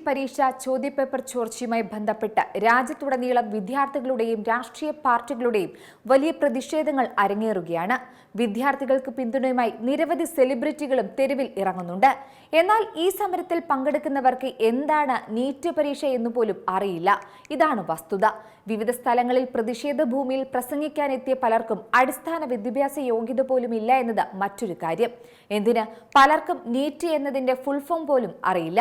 പരീക്ഷ ചോദ്യപേപ്പർ ചോർച്ചയുമായി ബന്ധപ്പെട്ട് രാജ്യത്തുടനീളം വിദ്യാർത്ഥികളുടെയും രാഷ്ട്രീയ പാർട്ടികളുടെയും വലിയ പ്രതിഷേധങ്ങൾ അരങ്ങേറുകയാണ്. വിദ്യാർത്ഥികൾക്ക് പിന്തുണയുമായി നിരവധി സെലിബ്രിറ്റികളും തെരുവിൽ ഇറങ്ങുന്നുണ്ട്. എന്നാൽ ഈ സമരത്തിൽ പങ്കെടുക്കുന്നവർക്ക് എന്താണ് നീറ്റ് പരീക്ഷ എന്നുപോലും അറിയില്ല. ഇതാണ് വസ്തുത. വിവിധ സ്ഥലങ്ങളിൽ പ്രതിഷേധ ഭൂമിയിൽ പ്രസംഗിക്കാനെത്തിയ പലർക്കും അടിസ്ഥാന വിദ്യാഭ്യാസ യോഗ്യത പോലും ഇല്ല എന്നത് മറ്റൊരു കാര്യം. എന്തിന് പലർക്കും നീറ്റ് എന്നതിന്റെ ഫുൾ ഫോം പോലും അറിയില്ല.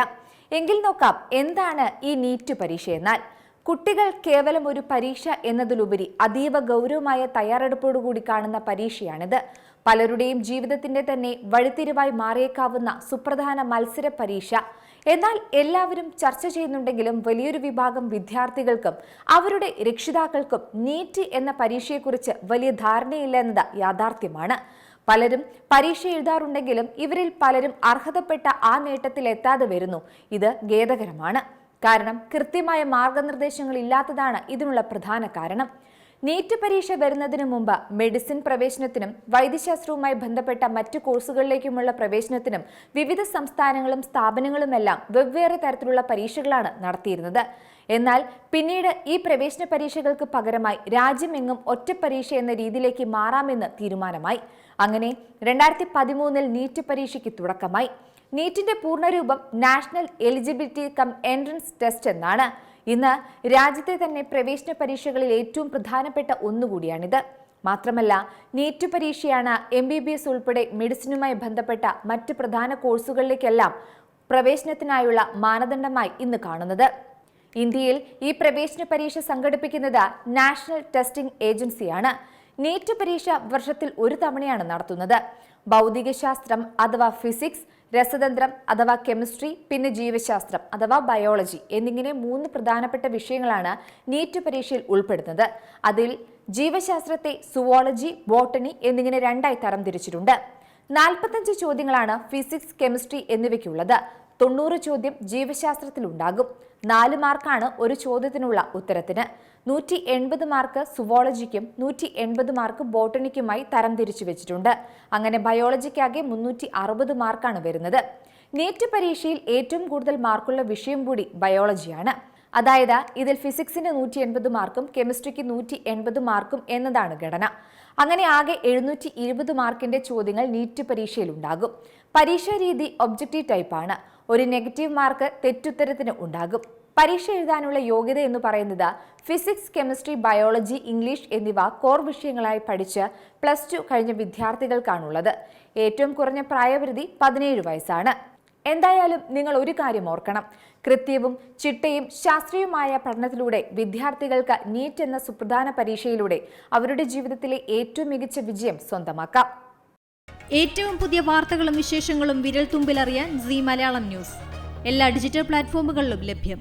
എങ്കിൽ നോക്കാം എന്താണ് ഈ നീറ്റ് പരീക്ഷ എന്നാൽ. കുട്ടികൾ കേവലം ഒരു പരീക്ഷ എന്നതിലുപരി അതീവ ഗൗരവമായ തയ്യാറെടുപ്പോടുകൂടി കാണുന്ന പരീക്ഷയാണിത്. പലരുടെയും ജീവിതത്തിന്റെ തന്നെ വഴിത്തിരിവായി മാറിയേക്കാവുന്ന സുപ്രധാന മത്സര പരീക്ഷ. എന്നാൽ എല്ലാവരും ചർച്ച ചെയ്യുന്നുണ്ടെങ്കിലും വലിയൊരു വിഭാഗം വിദ്യാർത്ഥികൾക്കും അവരുടെ രക്ഷിതാക്കൾക്കും നീറ്റ് എന്ന പരീക്ഷയെക്കുറിച്ച് വലിയ ധാരണയില്ല എന്നത് യാഥാർത്ഥ്യമാണ്. പലരും പരീക്ഷ എഴുതാറുണ്ടെങ്കിലും ഇവരിൽ പലരും അർഹതപ്പെട്ട ആ നേട്ടത്തിൽ എത്താതെ വരുന്നു. ഇത് ഖേദകരമാണ്. കാരണം കൃത്യമായ മാർഗനിർദ്ദേശങ്ങൾ ഇല്ലാത്തതാണ് ഇതിനുള്ള പ്രധാന കാരണം. നീറ്റ് പരീക്ഷ വരുന്നതിന് മുമ്പ് മെഡിസിൻ പ്രവേശനത്തിനും വൈദ്യശാസ്ത്രവുമായി ബന്ധപ്പെട്ട മറ്റു കോഴ്സുകളിലേക്കുമുള്ള പ്രവേശനത്തിനും വിവിധ സംസ്ഥാനങ്ങളും സ്ഥാപനങ്ങളുമെല്ലാം വെവ്വേറെ തരത്തിലുള്ള പരീക്ഷകളാണ് നടത്തിയിരുന്നത്. എന്നാൽ പിന്നീട് ഈ പ്രവേശന പരീക്ഷകൾക്ക് പകരമായി രാജ്യമെങ്ങും ഒറ്റ പരീക്ഷ എന്ന രീതിയിലേക്ക് മാറാമെന്ന് തീരുമാനമായി. അങ്ങനെ 2013 നീറ്റ് പരീക്ഷയ്ക്ക് തുടക്കമായി. നീറ്റിന്റെ പൂർണ്ണരൂപം national eligibility cum entrance test എന്നാണ്. ഇന്ന് രാജ്യത്തെ തന്നെ പ്രവേശന പരീക്ഷകളിൽ ഏറ്റവും പ്രധാനപ്പെട്ട ഒന്നുകൂടിയാണിത്. മാത്രമല്ല നീറ്റ് പരീക്ഷയാണ് MBBS ഉൾപ്പെടെ മെഡിസിനുമായി ബന്ധപ്പെട്ട മറ്റ് പ്രധാന കോഴ്സുകളിലേക്കെല്ലാം പ്രവേശനത്തിനായുള്ള മാനദണ്ഡമായി ഇന്ന് കാണുന്നത്. ഇന്ത്യയിൽ ഈ പ്രവേശന പരീക്ഷ സംഘടിപ്പിക്കുന്നത് നാഷണൽ ടെസ്റ്റിംഗ് ഏജൻസിയാണ്. നീറ്റ് പരീക്ഷ വർഷത്തിൽ ഒരു തവണയാണ് നടത്തുന്നത്. ഭൗതികശാസ്ത്രം അഥവാ ഫിസിക്സ്, രസതന്ത്രം അഥവാ കെമിസ്ട്രി, പിന്നെ ജീവശാസ്ത്രം അഥവാ ബയോളജി എന്നിങ്ങനെ 3 പ്രധാനപ്പെട്ട വിഷയങ്ങളാണ് നീറ്റ് പരീക്ഷയിൽ ഉൾപ്പെടുന്നത്. അതിൽ ജീവശാസ്ത്രത്തെ സുവോളജി, ബോട്ടണി എന്നിങ്ങനെ 2ആയി തരംതിരിച്ചിട്ടുണ്ട്. 45 ചോദ്യങ്ങളാണ് ഫിസിക്സ്, കെമിസ്ട്രി എന്നിവയ്ക്കുള്ളത്. 90 ചോദ്യം ജീവശാസ്ത്രത്തിലുണ്ടാകും. 4 മാർക്കാണ് ഒരു ചോദ്യത്തിനുള്ള ഉത്തരത്തിന്. 180 മാർക്ക് സുവോളജിക്കും 180 മാർക്ക് ബോട്ടണിക്കുമായി തരംതിരിച്ചു വെച്ചിട്ടുണ്ട്. അങ്ങനെ ബയോളജിക്കാകെ 360 മാർക്കാണ് വരുന്നത്. നീറ്റ് പരീക്ഷയിൽ ഏറ്റവും കൂടുതൽ മാർക്കുള്ള വിഷയം കൂടി ബയോളജിയാണ്. അതായത് ഇതിൽ ഫിസിക്സിന് 180 മാർക്കും കെമിസ്ട്രിക്ക് 180 മാർക്കും എന്നതാണ് ഘടന. അങ്ങനെ ആകെ 720 മാർക്കിന്റെ ചോദ്യങ്ങൾ നീറ്റ് പരീക്ഷയിൽ ഉണ്ടാകും. പരീക്ഷാ രീതി ഒബ്ജക്റ്റീവ് ടൈപ്പാണ്. ഒരു നെഗറ്റീവ് മാർക്ക് തെറ്റുത്തരത്തിന് ഉണ്ടാകും. പരീക്ഷ എഴുതാനുള്ള യോഗ്യത എന്ന് പറയുന്നത് ഫിസിക്സ്, കെമിസ്ട്രി, ബയോളജി, ഇംഗ്ലീഷ് എന്നിവ കോർ വിഷയങ്ങളായി പഠിച്ച് +2 കഴിഞ്ഞ വിദ്യാർത്ഥികൾക്കാണുള്ളത്. ഏറ്റവും കുറഞ്ഞ പ്രായപരിധി 17 വയസ്സാണ്. എന്തായാലും നിങ്ങൾ ഒരു കാര്യം ഓർക്കണം. കൃത്യവും ചിട്ടയും ശാസ്ത്രീയമായ പഠനത്തിലൂടെ വിദ്യാർത്ഥികൾക്ക് നീറ്റ് എന്ന സുപ്രധാന പരീക്ഷയിലൂടെ അവരുടെ ജീവിതത്തിലെ ഏറ്റവും മികച്ച വിജയം സ്വന്തമാക്കാം. ഏറ്റവും പുതിയ വാർത്തകളും വിശേഷങ്ങളും വിരൽ തുമ്പിലറിയാൻ Zee മലയാളം ന്യൂസ് എല്ലാ ഡിജിറ്റൽ പ്ലാറ്റ്ഫോമുകളിലും ലഭ്യം.